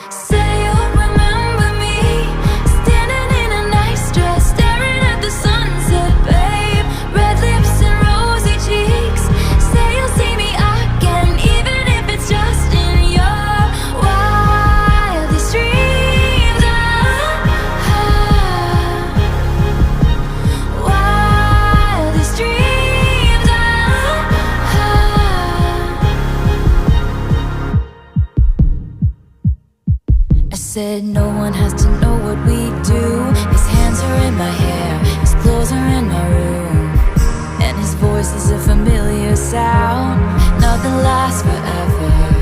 Say you'll remember me, standing in a nice dress, staring at the sunset, babe. Red lips and rosy cheeks. Say you'll see me again, even if it's just in your wildest dreams. Wildest dreams. I said no one has to know what we do. His hands are in my hair, his clothes are in my room, and his voice is a familiar sound. Nothing lasts forever.